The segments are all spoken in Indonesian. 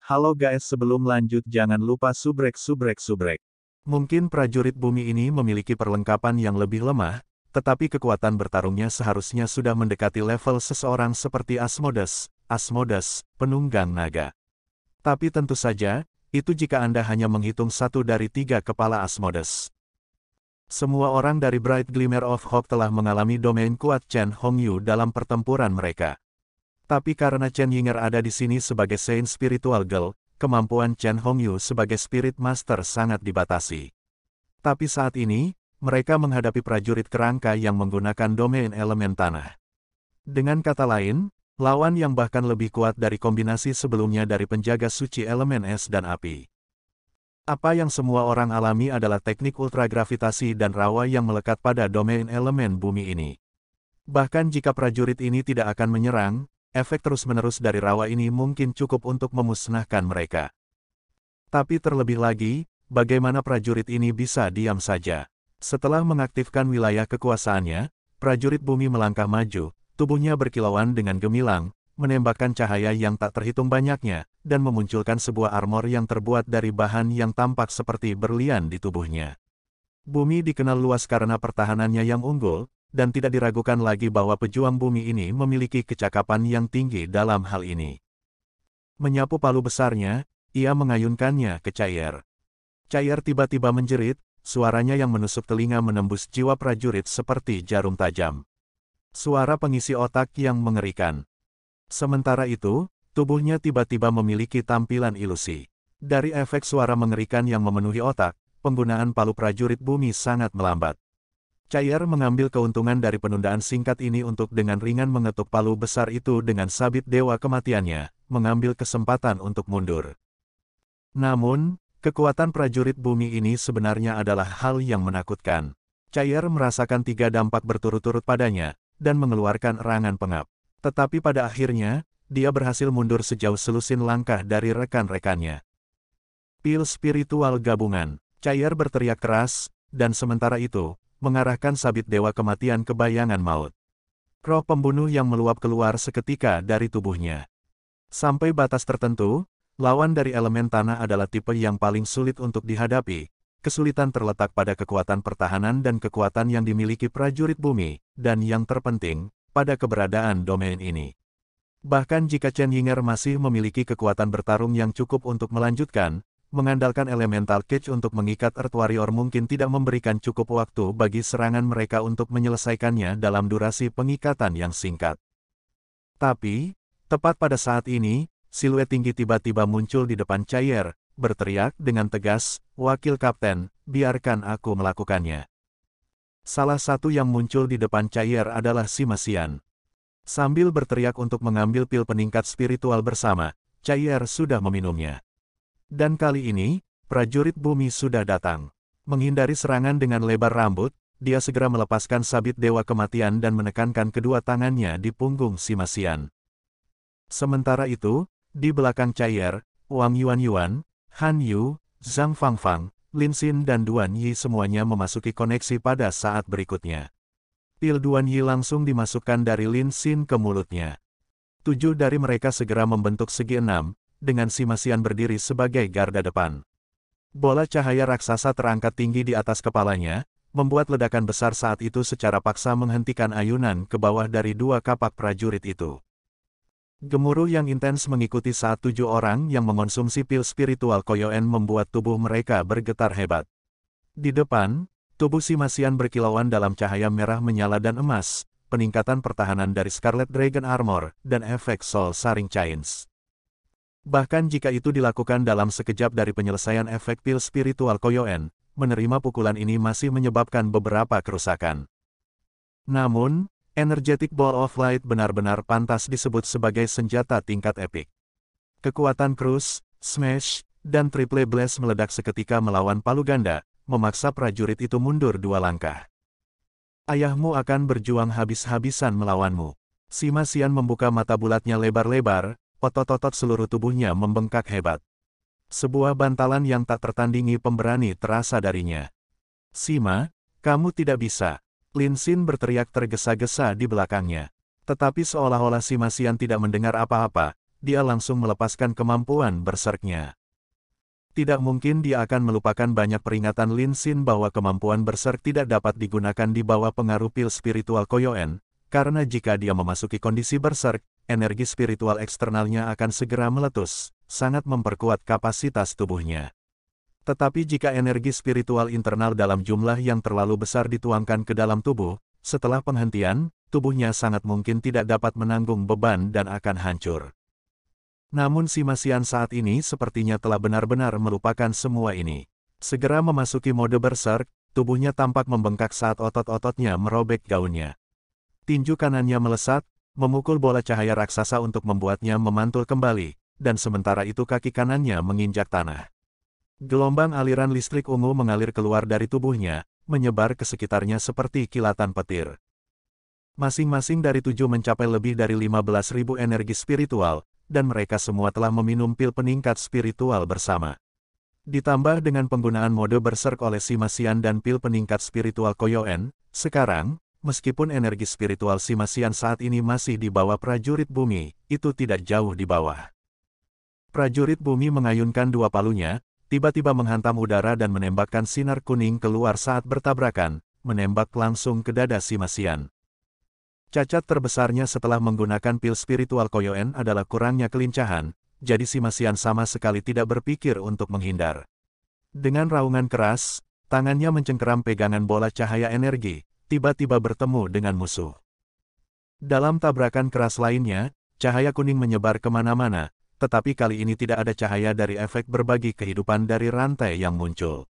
Halo guys, sebelum lanjut jangan lupa subrek. Mungkin prajurit bumi ini memiliki perlengkapan yang lebih lemah, tetapi kekuatan bertarungnya seharusnya sudah mendekati level seseorang seperti Asmodes, penunggang naga. Tapi tentu saja, itu jika Anda hanya menghitung satu dari tiga kepala Asmodes. Semua orang dari Bright Glimmer of Hope telah mengalami domain kuat Chen Hongyu dalam pertempuran mereka. Tapi karena Chen Yinger ada di sini sebagai Saint Spiritual Girl, kemampuan Chen Hongyu sebagai Spirit Master sangat dibatasi. Tapi saat ini, mereka menghadapi prajurit kerangka yang menggunakan domain elemen tanah. Dengan kata lain, lawan yang bahkan lebih kuat dari kombinasi sebelumnya dari penjaga suci elemen es dan api. Apa yang semua orang alami adalah teknik ultragravitasi dan rawa yang melekat pada domain elemen bumi ini. Bahkan jika prajurit ini tidak akan menyerang, efek terus-menerus dari rawa ini mungkin cukup untuk memusnahkan mereka. Tapi terlebih lagi, bagaimana prajurit ini bisa diam saja? Setelah mengaktifkan wilayah kekuasaannya, prajurit bumi melangkah maju, tubuhnya berkilauan dengan gemilang, menembakkan cahaya yang tak terhitung banyaknya, dan memunculkan sebuah armor yang terbuat dari bahan yang tampak seperti berlian di tubuhnya. Bumi dikenal luas karena pertahanannya yang unggul, dan tidak diragukan lagi bahwa pejuang bumi ini memiliki kecakapan yang tinggi dalam hal ini. Menyapu palu besarnya, ia mengayunkannya ke Cair. Cair tiba-tiba menjerit, suaranya yang menusuk telinga menembus jiwa prajurit seperti jarum tajam. Suara pengisi otak yang mengerikan. Sementara itu, tubuhnya tiba-tiba memiliki tampilan ilusi. Dari efek suara mengerikan yang memenuhi otak, penggunaan palu prajurit bumi sangat melambat. Cair mengambil keuntungan dari penundaan singkat ini untuk dengan ringan mengetuk palu besar itu dengan sabit dewa kematiannya, mengambil kesempatan untuk mundur. Namun, kekuatan prajurit bumi ini sebenarnya adalah hal yang menakutkan. Cair merasakan 3 dampak berturut-turut padanya, dan mengeluarkan erangan pengap. Tetapi pada akhirnya, dia berhasil mundur sejauh selusin langkah dari rekan-rekannya. Pil spiritual gabungan, Cair berteriak keras, dan sementara itu, mengarahkan sabit dewa kematian ke bayangan maut. Roh pembunuh yang meluap keluar seketika dari tubuhnya. Sampai batas tertentu, lawan dari elemen tanah adalah tipe yang paling sulit untuk dihadapi. Kesulitan terletak pada kekuatan pertahanan dan kekuatan yang dimiliki prajurit bumi, dan yang terpenting, pada keberadaan domain ini. Bahkan jika Chen Yinger masih memiliki kekuatan bertarung yang cukup untuk melanjutkan, mengandalkan Elemental Cage untuk mengikat Earth Warrior mungkin tidak memberikan cukup waktu bagi serangan mereka untuk menyelesaikannya dalam durasi pengikatan yang singkat. Tapi, tepat pada saat ini, siluet tinggi tiba-tiba muncul di depan Cair, berteriak dengan tegas, "Wakil Kapten, biarkan aku melakukannya." Salah satu yang muncul di depan Cair adalah Simasian. Sambil berteriak untuk mengambil pil peningkat spiritual bersama, Cair sudah meminumnya. Dan kali ini, prajurit bumi sudah datang. Menghindari serangan dengan lebar rambut, dia segera melepaskan sabit dewa kematian dan menekankan kedua tangannya di punggung Simasian. Sementara itu, di belakang Cair, Wang Yuan, Han Yu, Zhang Fangfang, Lin Xin dan Duan Yi semuanya memasuki koneksi pada saat berikutnya. Pil Duan Yi langsung dimasukkan dari Lin Xin ke mulutnya. 7 dari mereka segera membentuk segi 6, dengan Simasian berdiri sebagai garda depan. Bola cahaya raksasa terangkat tinggi di atas kepalanya, membuat ledakan besar saat itu secara paksa menghentikan ayunan ke bawah dari 2 kapak prajurit itu. Gemuruh yang intens mengikuti saat 7 orang yang mengonsumsi pil spiritual Koyoen membuat tubuh mereka bergetar hebat. Di depan, tubuh Simasian berkilauan dalam cahaya merah menyala dan emas, peningkatan pertahanan dari Scarlet Dragon Armor, dan efek Soul Sharing Chains. Bahkan jika itu dilakukan dalam sekejap dari penyelesaian efek pil spiritual Koyoen, menerima pukulan ini masih menyebabkan beberapa kerusakan. Namun, Energetic Ball of Light benar-benar pantas disebut sebagai senjata tingkat epik. Kekuatan Crush, Smash, dan Triple Blast meledak seketika melawan palu ganda, memaksa prajurit itu mundur 2 langkah. Ayahmu akan berjuang habis-habisan melawanmu. Simasian membuka mata bulatnya lebar-lebar, otot-otot seluruh tubuhnya membengkak hebat. Sebuah bantalan yang tak tertandingi pemberani terasa darinya. "Sima, kamu tidak bisa." Lin Xin berteriak tergesa-gesa di belakangnya. Tetapi seolah-olah Simasian tidak mendengar apa-apa, dia langsung melepaskan kemampuan berserknya. Tidak mungkin dia akan melupakan banyak peringatan Lin Xin bahwa kemampuan berserk tidak dapat digunakan di bawah pengaruh pil spiritual Koyoen, karena jika dia memasuki kondisi berserk, energi spiritual eksternalnya akan segera meletus, sangat memperkuat kapasitas tubuhnya. Tetapi jika energi spiritual internal dalam jumlah yang terlalu besar dituangkan ke dalam tubuh, setelah penghentian, tubuhnya sangat mungkin tidak dapat menanggung beban dan akan hancur. Namun Sima Xian saat ini sepertinya telah benar-benar melupakan semua ini. Segera memasuki mode berserk, tubuhnya tampak membengkak saat otot-ototnya merobek gaunnya. Tinju kanannya melesat, memukul bola cahaya raksasa untuk membuatnya memantul kembali, dan sementara itu kaki kanannya menginjak tanah. Gelombang aliran listrik ungu mengalir keluar dari tubuhnya, menyebar ke sekitarnya seperti kilatan petir. Masing-masing dari 7 mencapai lebih dari 15.000 energi spiritual, dan mereka semua telah meminum pil peningkat spiritual bersama. Ditambah dengan penggunaan mode berserk oleh Sima Xian dan pil peningkat spiritual Koyoen, sekarang, meskipun energi spiritual Sima Xian saat ini masih di bawah prajurit bumi, itu tidak jauh di bawah. Prajurit bumi mengayunkan dua palunya, tiba-tiba menghantam udara dan menembakkan sinar kuning keluar saat bertabrakan, menembak langsung ke dada Sima Xian. Cacat terbesarnya setelah menggunakan pil spiritual Koyoen adalah kurangnya kelincahan, jadi Sima Xian sama sekali tidak berpikir untuk menghindar. Dengan raungan keras, tangannya mencengkeram pegangan bola cahaya energi, tiba-tiba bertemu dengan musuh. Dalam tabrakan keras lainnya, cahaya kuning menyebar kemana-mana, tetapi kali ini tidak ada cahaya dari efek berbagi kehidupan dari rantai yang muncul.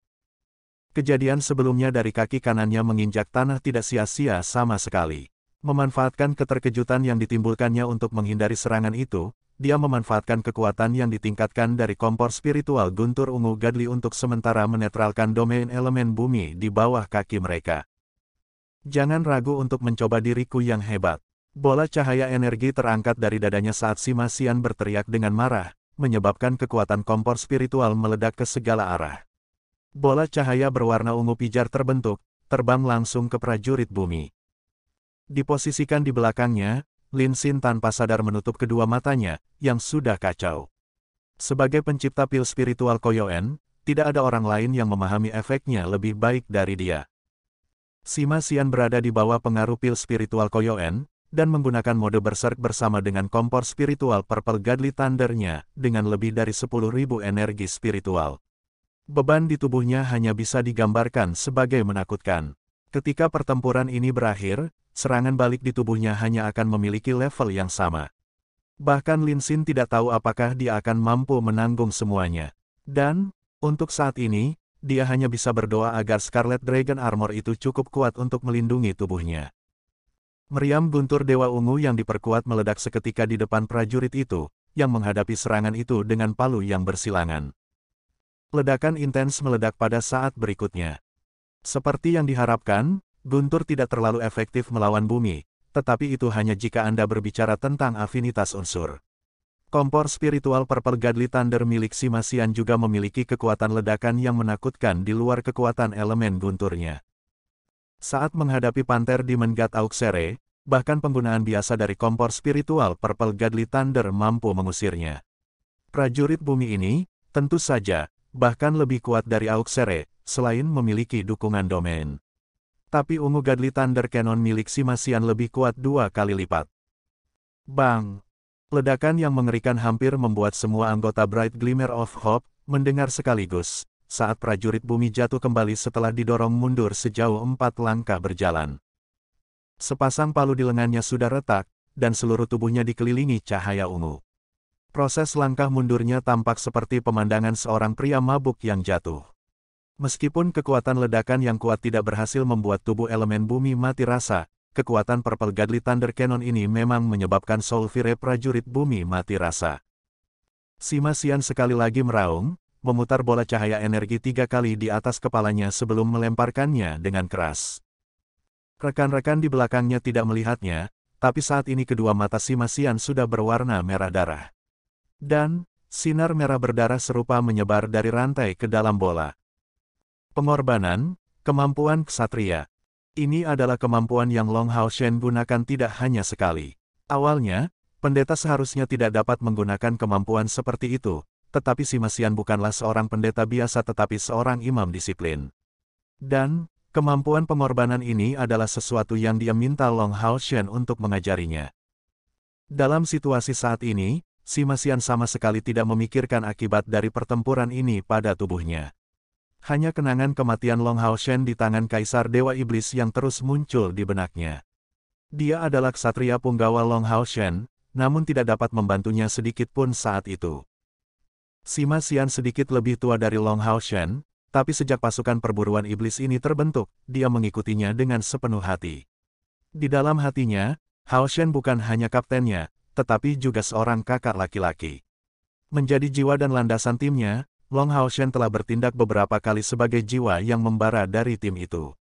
Kejadian sebelumnya dari kaki kanannya menginjak tanah tidak sia-sia sama sekali. Memanfaatkan keterkejutan yang ditimbulkannya untuk menghindari serangan itu, dia memanfaatkan kekuatan yang ditingkatkan dari kompor spiritual guntur ungu Gadli untuk sementara menetralkan domain elemen bumi di bawah kaki mereka. Jangan ragu untuk mencoba diriku yang hebat. Bola cahaya energi terangkat dari dadanya saat Sima Xian berteriak dengan marah, menyebabkan kekuatan kompor spiritual meledak ke segala arah. Bola cahaya berwarna ungu pijar terbentuk, terbang langsung ke prajurit bumi. Diposisikan di belakangnya, Lin Xin tanpa sadar menutup kedua matanya, yang sudah kacau. Sebagai pencipta pil spiritual Koyoen, tidak ada orang lain yang memahami efeknya lebih baik dari dia. Sima Xian berada di bawah pengaruh pil spiritual Koyoen, dan menggunakan mode berserk bersama dengan kompor spiritual Purple Godly Thunder-nya, dengan lebih dari 10.000 energi spiritual. Beban di tubuhnya hanya bisa digambarkan sebagai menakutkan. Ketika pertempuran ini berakhir, serangan balik di tubuhnya hanya akan memiliki level yang sama. Bahkan Lin Xin tidak tahu apakah dia akan mampu menanggung semuanya. Dan, untuk saat ini, dia hanya bisa berdoa agar Scarlet Dragon Armor itu cukup kuat untuk melindungi tubuhnya. Meriam guntur Dewa Ungu yang diperkuat meledak seketika di depan prajurit itu, yang menghadapi serangan itu dengan palu yang bersilangan. Ledakan intens meledak pada saat berikutnya. Seperti yang diharapkan, guntur tidak terlalu efektif melawan bumi, tetapi itu hanya jika Anda berbicara tentang afinitas unsur. Kompor spiritual Purple Godly Thunder milik Sima Xian juga memiliki kekuatan ledakan yang menakutkan di luar kekuatan elemen gunturnya. Saat menghadapi Panther Demon God Auxerre, bahkan penggunaan biasa dari kompor spiritual Purple Godly Thunder mampu mengusirnya. Prajurit bumi ini, tentu saja, bahkan lebih kuat dari Auxerre, selain memiliki dukungan domain. Tapi ungu Godly Thunder Cannon milik Sima Xian lebih kuat 2 kali lipat. Bang! Ledakan yang mengerikan hampir membuat semua anggota Bright Glimmer of Hope mendengar sekaligus, saat prajurit bumi jatuh kembali setelah didorong mundur sejauh 4 langkah berjalan. Sepasang palu di lengannya sudah retak, dan seluruh tubuhnya dikelilingi cahaya ungu. Proses langkah mundurnya tampak seperti pemandangan seorang pria mabuk yang jatuh. Meskipun kekuatan ledakan yang kuat tidak berhasil membuat tubuh elemen bumi mati rasa, kekuatan Purple Godly Thunder Cannon ini memang menyebabkan Soul Fire prajurit bumi mati rasa. Sima Xian sekali lagi meraung, memutar bola cahaya energi 3 kali di atas kepalanya sebelum melemparkannya dengan keras. Rekan-rekan di belakangnya tidak melihatnya, tapi saat ini kedua mata Sima Xian sudah berwarna merah darah. Dan, sinar merah berdarah serupa menyebar dari rantai ke dalam bola. Pengorbanan, kemampuan ksatria. Ini adalah kemampuan yang Long Hao Shen gunakan tidak hanya sekali. Awalnya, Pendeta seharusnya tidak dapat menggunakan kemampuan seperti itu, tetapi Sima Xian bukanlah seorang pendeta biasa tetapi seorang imam disiplin. Dan, kemampuan pengorbanan ini adalah sesuatu yang dia minta Long Hao Shen untuk mengajarinya. Dalam situasi saat ini, Sima Xian sama sekali tidak memikirkan akibat dari pertempuran ini pada tubuhnya. Hanya kenangan kematian Long Hao Shen di tangan Kaisar Dewa Iblis yang terus muncul di benaknya. Dia adalah ksatria punggawa Long Hao Shen, namun tidak dapat membantunya sedikit pun saat itu. Sima Xian sedikit lebih tua dari Long Hao Shen, tapi sejak pasukan perburuan iblis ini terbentuk, dia mengikutinya dengan sepenuh hati. Di dalam hatinya, Hao Shen bukan hanya kaptennya, tetapi juga seorang kakak laki-laki. Menjadi jiwa dan landasan timnya, Long Hao Shen telah bertindak beberapa kali sebagai jiwa yang membara dari tim itu.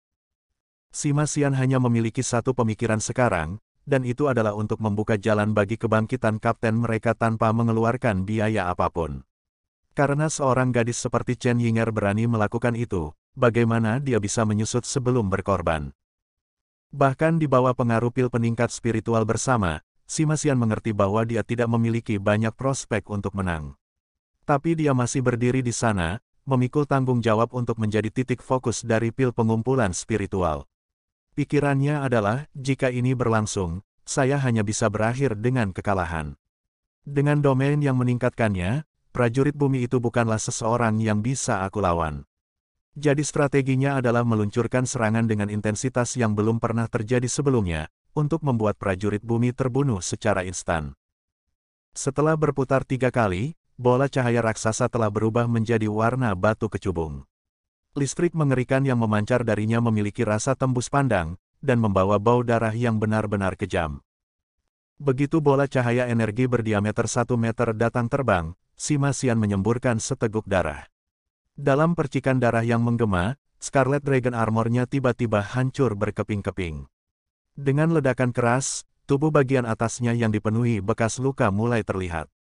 Sima Xian hanya memiliki satu pemikiran sekarang, dan itu adalah untuk membuka jalan bagi kebangkitan kapten mereka tanpa mengeluarkan biaya apapun. Karena seorang gadis seperti Chen Yinger berani melakukan itu, bagaimana dia bisa menyusut sebelum berkorban? Bahkan di bawah pengaruh pil peningkat spiritual bersama, Sima Xian mengerti bahwa dia tidak memiliki banyak prospek untuk menang. Tapi dia masih berdiri di sana, memikul tanggung jawab untuk menjadi titik fokus dari pil pengumpulan spiritual. Pikirannya adalah, jika ini berlangsung, saya hanya bisa berakhir dengan kekalahan. Dengan domain yang meningkatkannya, prajurit bumi itu bukanlah seseorang yang bisa aku lawan. Jadi strateginya adalah meluncurkan serangan dengan intensitas yang belum pernah terjadi sebelumnya, untuk membuat prajurit bumi terbunuh secara instan. Setelah berputar 3 kali, bola cahaya raksasa telah berubah menjadi warna batu kecubung. Listrik mengerikan yang memancar darinya memiliki rasa tembus pandang, dan membawa bau darah yang benar-benar kejam. Begitu bola cahaya energi berdiameter 1 meter datang terbang, Sima Xian menyemburkan seteguk darah. Dalam percikan darah yang menggema, Scarlet Dragon Armor-nya tiba-tiba hancur berkeping-keping. Dengan ledakan keras, tubuh bagian atasnya yang dipenuhi bekas luka mulai terlihat.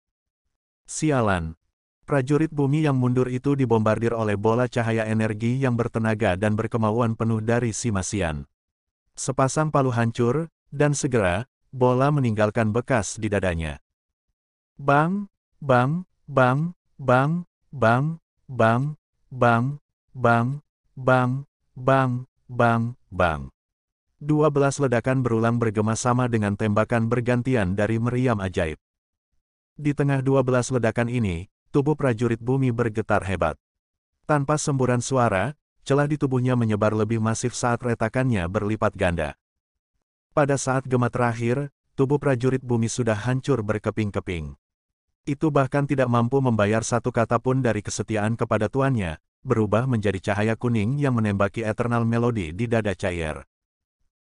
Sialan! Prajurit bumi yang mundur itu dibombardir oleh bola cahaya energi yang bertenaga dan berkemauan penuh dari Sima Xian. Sepasang palu hancur, dan segera, bola meninggalkan bekas di dadanya. Bang! Bang! Bang! Bang! Bang! Bang! Bang! Bang! Bang! Bang! Bang! Bang! 12 ledakan berulang bergema sama dengan tembakan bergantian dari meriam ajaib. Di tengah 12 ledakan ini, tubuh prajurit bumi bergetar hebat. Tanpa semburan suara, celah di tubuhnya menyebar lebih masif saat retakannya berlipat ganda. Pada saat gema terakhir, tubuh prajurit bumi sudah hancur berkeping-keping. Itu bahkan tidak mampu membayar satu kata pun dari kesetiaan kepada tuannya, berubah menjadi cahaya kuning yang menembaki Eternal Melody di dada Cair.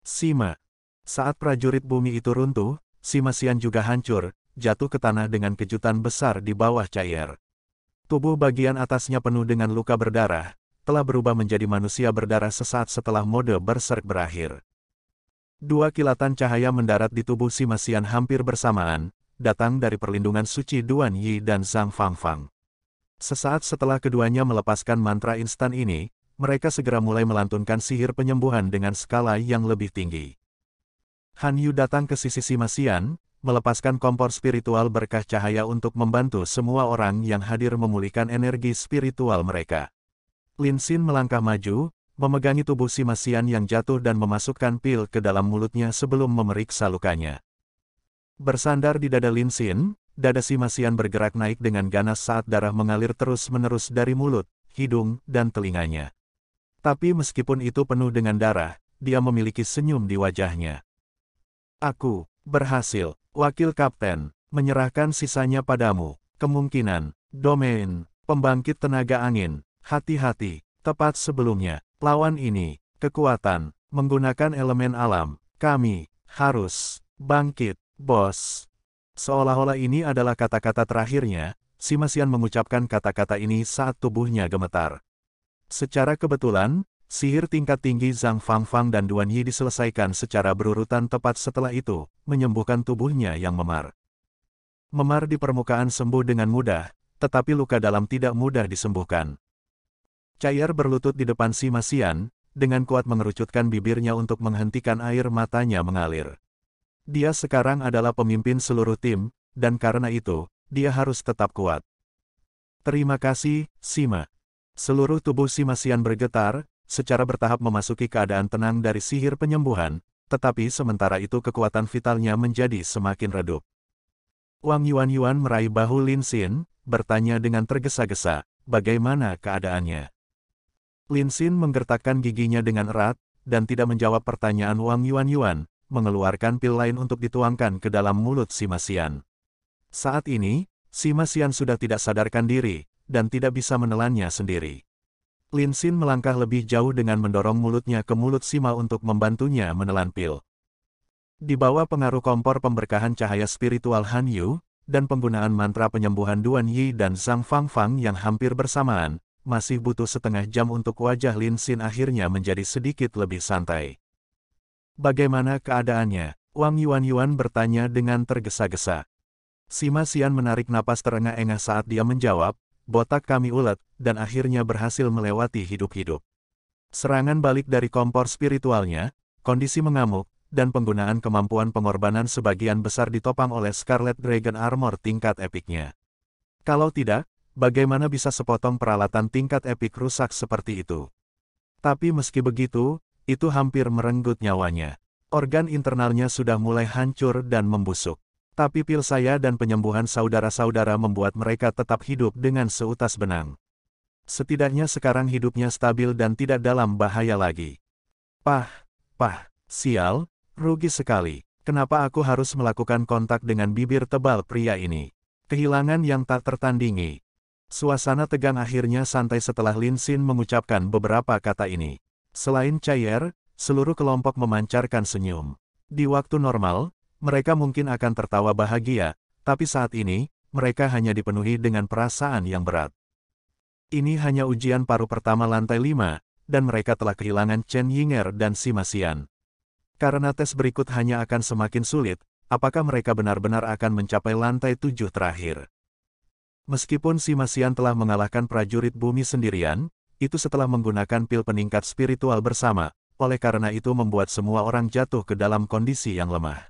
Sima. Saat prajurit bumi itu runtuh, Sima Xian juga hancur, jatuh ke tanah dengan kejutan besar di bawah Cair. Tubuh bagian atasnya penuh dengan luka berdarah, telah berubah menjadi manusia berdarah sesaat setelah mode berserk berakhir. 2 kilatan cahaya mendarat di tubuh Sima Xian hampir bersamaan, datang dari perlindungan suci Duan Yi dan Zhang Fangfang. Sesaat setelah keduanya melepaskan mantra instan ini, mereka segera mulai melantunkan sihir penyembuhan dengan skala yang lebih tinggi. Han Yu datang ke sisi Sima Xian, melepaskan kompor spiritual berkah cahaya untuk membantu semua orang yang hadir memulihkan energi spiritual mereka. Lin Xin melangkah maju, memegangi tubuh Sima Xian yang jatuh dan memasukkan pil ke dalam mulutnya sebelum memeriksa lukanya. Bersandar di dada Lin Xin, dada Sima Xian bergerak naik dengan ganas saat darah mengalir terus-menerus dari mulut, hidung, dan telinganya. Tapi meskipun itu penuh dengan darah, dia memiliki senyum di wajahnya. Aku berhasil, Wakil Kapten, menyerahkan sisanya padamu. Kemungkinan, domain, pembangkit tenaga angin, hati-hati, tepat sebelumnya, lawan ini, kekuatan, menggunakan elemen alam, kami, harus, bangkit, bos. Seolah-olah ini adalah kata-kata terakhirnya, Sima Xian mengucapkan kata-kata ini saat tubuhnya gemetar. Secara kebetulan, sihir tingkat tinggi Zhang Fangfang dan Duan Yi diselesaikan secara berurutan tepat setelah itu, menyembuhkan tubuhnya yang memar. Memar di permukaan sembuh dengan mudah, tetapi luka dalam tidak mudah disembuhkan. Cair berlutut di depan Sima Xian, dengan kuat mengerucutkan bibirnya untuk menghentikan air matanya mengalir. Dia sekarang adalah pemimpin seluruh tim, dan karena itu, dia harus tetap kuat. Terima kasih, Sima. Seluruh tubuh Sima Xian bergetar, secara bertahap memasuki keadaan tenang dari sihir penyembuhan, tetapi sementara itu kekuatan vitalnya menjadi semakin redup. Wang Yuan meraih bahu Lin Xin, bertanya dengan tergesa-gesa, bagaimana keadaannya? Lin Xin menggertakkan giginya dengan erat, dan tidak menjawab pertanyaan Wang Yuan, mengeluarkan pil lain untuk dituangkan ke dalam mulut Sima Xian. Saat ini, Sima Xian sudah tidak sadarkan diri, dan tidak bisa menelannya sendiri. Lin Xin melangkah lebih jauh dengan mendorong mulutnya ke mulut Sima untuk membantunya menelan pil. Di bawah pengaruh kompor pemberkahan cahaya spiritual Han Yu, dan penggunaan mantra penyembuhan Duan Yi dan Zhang Fangfang yang hampir bersamaan, masih butuh setengah jam untuk wajah Lin Xin akhirnya menjadi sedikit lebih santai. Bagaimana keadaannya? Wang Yuan bertanya dengan tergesa-gesa. Sima Xian menarik napas terengah-engah saat dia menjawab, botak kami ulet, dan akhirnya berhasil melewati hidup-hidup. Serangan balik dari kompor spiritualnya, kondisi mengamuk, dan penggunaan kemampuan pengorbanan sebagian besar ditopang oleh Scarlet Dragon Armor tingkat epiknya. Kalau tidak, bagaimana bisa sepotong peralatan tingkat epik rusak seperti itu? Tapi meski begitu, itu hampir merenggut nyawanya. Organ internalnya sudah mulai hancur dan membusuk. Tapi pil saya dan penyembuhan saudara-saudara membuat mereka tetap hidup dengan seutas benang. Setidaknya sekarang hidupnya stabil dan tidak dalam bahaya lagi. Sial, rugi sekali. Kenapa aku harus melakukan kontak dengan bibir tebal pria ini? Kehilangan yang tak tertandingi. Suasana tegang akhirnya santai setelah Lin Xin mengucapkan beberapa kata ini. Selain Chair, seluruh kelompok memancarkan senyum. Di waktu normal, mereka mungkin akan tertawa bahagia, tapi saat ini, mereka hanya dipenuhi dengan perasaan yang berat. Ini hanya ujian paruh pertama lantai 5, dan mereka telah kehilangan Chen Yinger dan Sima Xian. Karena tes berikut hanya akan semakin sulit, apakah mereka benar-benar akan mencapai lantai 7 terakhir? Meskipun Sima Xian telah mengalahkan prajurit bumi sendirian, itu setelah menggunakan pil peningkat spiritual bersama, oleh karena itu membuat semua orang jatuh ke dalam kondisi yang lemah.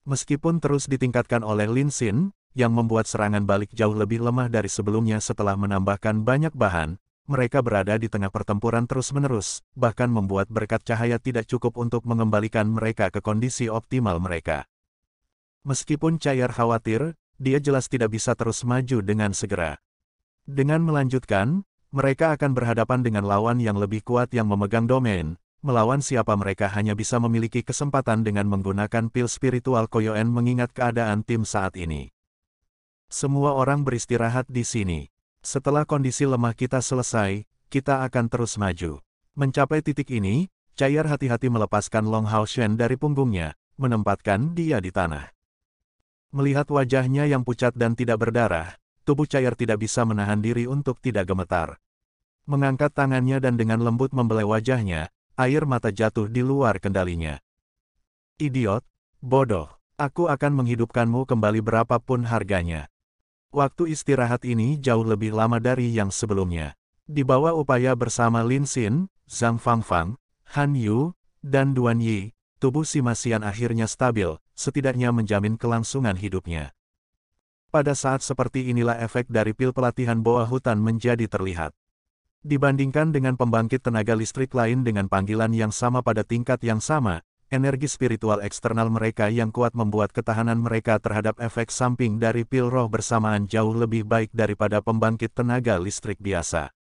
Meskipun terus ditingkatkan oleh Lin Xin, yang membuat serangan balik jauh lebih lemah dari sebelumnya setelah menambahkan banyak bahan, mereka berada di tengah pertempuran terus-menerus, bahkan membuat berkat cahaya tidak cukup untuk mengembalikan mereka ke kondisi optimal mereka. Meskipun Chair khawatir, dia jelas tidak bisa terus maju dengan segera. Dengan melanjutkan, mereka akan berhadapan dengan lawan yang lebih kuat yang memegang domain. Melawan siapa mereka hanya bisa memiliki kesempatan dengan menggunakan pil spiritual Koyoen mengingat keadaan tim saat ini. Semua orang beristirahat di sini. Setelah kondisi lemah kita selesai, kita akan terus maju. Mencapai titik ini, Chair hati-hati melepaskan Long Hao Shen dari punggungnya, menempatkan dia di tanah. Melihat wajahnya yang pucat dan tidak berdarah, tubuh Chair tidak bisa menahan diri untuk tidak gemetar. Mengangkat tangannya dan dengan lembut membelai wajahnya, air mata jatuh di luar kendalinya. Idiot, bodoh, aku akan menghidupkanmu kembali berapapun harganya. Waktu istirahat ini jauh lebih lama dari yang sebelumnya. Di bawah upaya bersama Lin Xin, Zhang Fangfang, Han Yu, dan Duan Yi, tubuh Sima Xian akhirnya stabil, setidaknya menjamin kelangsungan hidupnya. Pada saat seperti inilah efek dari pil pelatihan boa hutan menjadi terlihat. Dibandingkan dengan pembangkit tenaga listrik lain dengan panggilan yang sama pada tingkat yang sama, energi spiritual eksternal mereka yang kuat membuat ketahanan mereka terhadap efek samping dari pil roh bersamaan jauh lebih baik daripada pembangkit tenaga listrik biasa.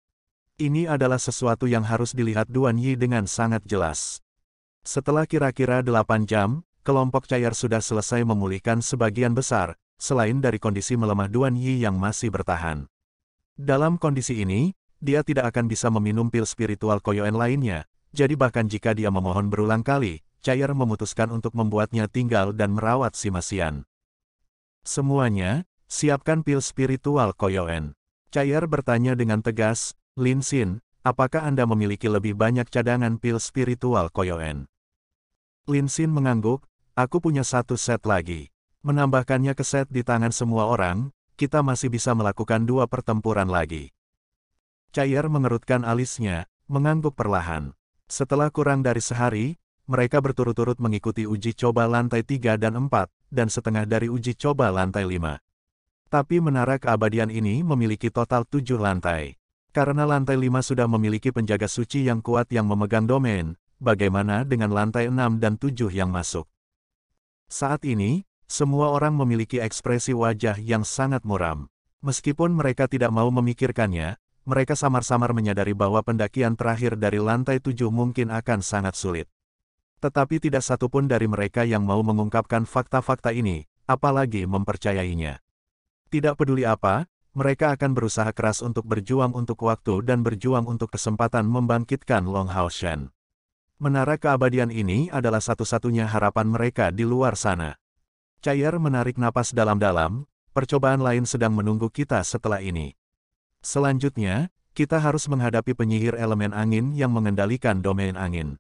Ini adalah sesuatu yang harus dilihat Duan Yi dengan sangat jelas. Setelah kira-kira 8 jam, kelompok Chair sudah selesai memulihkan sebagian besar, selain dari kondisi melemah Duan Yi yang masih bertahan. Dalam kondisi ini, dia tidak akan bisa meminum pil spiritual Koyoen lainnya, jadi bahkan jika dia memohon berulang kali, Chair memutuskan untuk membuatnya tinggal dan merawat Sima Xian. Semuanya, siapkan pil spiritual Koyoen. Chair bertanya dengan tegas, Lin Xin, apakah Anda memiliki lebih banyak cadangan pil spiritual Koyoen? Lin Xin mengangguk, aku punya 1 set lagi. Menambahkannya ke set di tangan semua orang, kita masih bisa melakukan 2 pertempuran lagi. Chair mengerutkan alisnya, mengangguk perlahan. Setelah kurang dari sehari, mereka berturut-turut mengikuti uji coba lantai 3 dan 4, dan setengah dari uji coba lantai 5. Tapi menara keabadian ini memiliki total 7 lantai. Karena lantai 5 sudah memiliki penjaga suci yang kuat yang memegang domain, bagaimana dengan lantai 6 dan 7 yang masuk? Saat ini, semua orang memiliki ekspresi wajah yang sangat muram. Meskipun mereka tidak mau memikirkannya, mereka samar-samar menyadari bahwa pendakian terakhir dari lantai 7 mungkin akan sangat sulit. Tetapi tidak satupun dari mereka yang mau mengungkapkan fakta-fakta ini, apalagi mempercayainya. Tidak peduli apa, mereka akan berusaha keras untuk berjuang untuk waktu dan berjuang untuk kesempatan membangkitkan Long Hao Shen. Menara keabadian ini adalah satu-satunya harapan mereka di luar sana. Cair menarik napas dalam-dalam, percobaan lain sedang menunggu kita setelah ini. Selanjutnya, kita harus menghadapi penyihir elemen angin yang mengendalikan domain angin.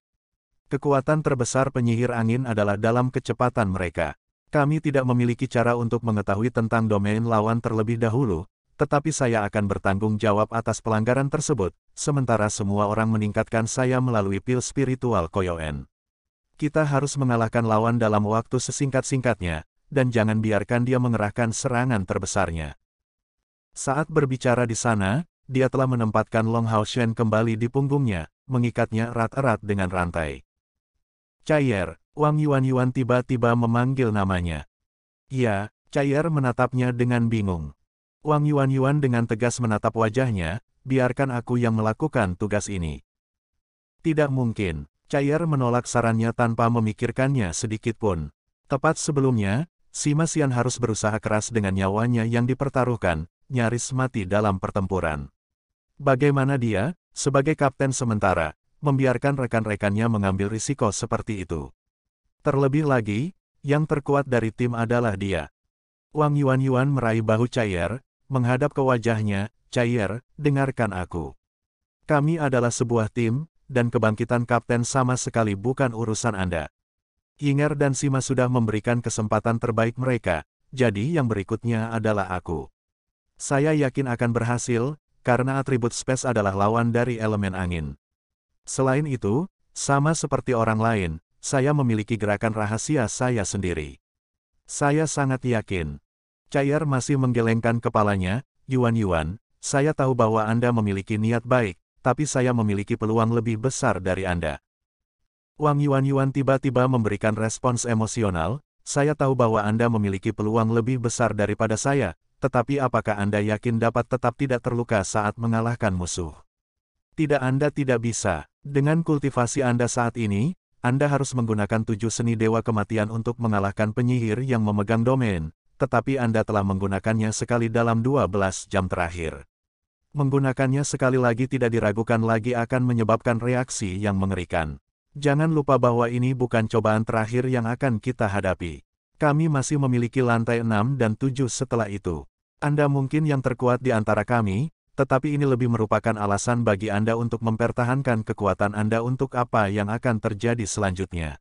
Kekuatan terbesar penyihir angin adalah dalam kecepatan mereka. Kami tidak memiliki cara untuk mengetahui tentang domain lawan terlebih dahulu, tetapi saya akan bertanggung jawab atas pelanggaran tersebut, sementara semua orang meningkatkan saya melalui pil spiritual Koyoen. Kita harus mengalahkan lawan dalam waktu sesingkat-singkatnya, dan jangan biarkan dia mengerahkan serangan terbesarnya. Saat berbicara di sana, dia telah menempatkan Long Hao Shen kembali di punggungnya, mengikatnya erat-erat dengan rantai. Cair, Wang Yuan tiba-tiba memanggil namanya. Ya, Cair menatapnya dengan bingung. Wang Yuan dengan tegas menatap wajahnya, biarkan aku yang melakukan tugas ini. Tidak mungkin, Cair menolak sarannya tanpa memikirkannya sedikitpun. Tepat sebelumnya, Sima Xian harus berusaha keras dengan nyawanya yang dipertaruhkan, nyaris mati dalam pertempuran. Bagaimana dia, sebagai kapten sementara, membiarkan rekan-rekannya mengambil risiko seperti itu? Terlebih lagi, yang terkuat dari tim adalah dia. Wang Yuan meraih bahu Cair, menghadap ke wajahnya, Cair, dengarkan aku. Kami adalah sebuah tim, dan kebangkitan kapten sama sekali bukan urusan Anda. Yinger dan Sima sudah memberikan kesempatan terbaik mereka, jadi yang berikutnya adalah aku. Saya yakin akan berhasil, karena atribut space adalah lawan dari elemen angin. Selain itu, sama seperti orang lain, saya memiliki gerakan rahasia saya sendiri. Saya sangat yakin. Cair masih menggelengkan kepalanya, Yuan, saya tahu bahwa Anda memiliki niat baik, tapi saya memiliki peluang lebih besar dari Anda. Wang Yuan tiba-tiba memberikan respons emosional, saya tahu bahwa Anda memiliki peluang lebih besar daripada saya, tetapi apakah Anda yakin dapat tetap tidak terluka saat mengalahkan musuh? Tidak, Anda tidak bisa. Dengan kultivasi Anda saat ini, Anda harus menggunakan 7 seni dewa kematian untuk mengalahkan penyihir yang memegang domain, tetapi Anda telah menggunakannya sekali dalam 12 jam terakhir. Menggunakannya sekali lagi tidak diragukan lagi akan menyebabkan reaksi yang mengerikan. Jangan lupa bahwa ini bukan cobaan terakhir yang akan kita hadapi. Kami masih memiliki lantai 6 dan 7 setelah itu. Anda mungkin yang terkuat di antara kami, tetapi ini lebih merupakan alasan bagi Anda untuk mempertahankan kekuatan Anda untuk apa yang akan terjadi selanjutnya.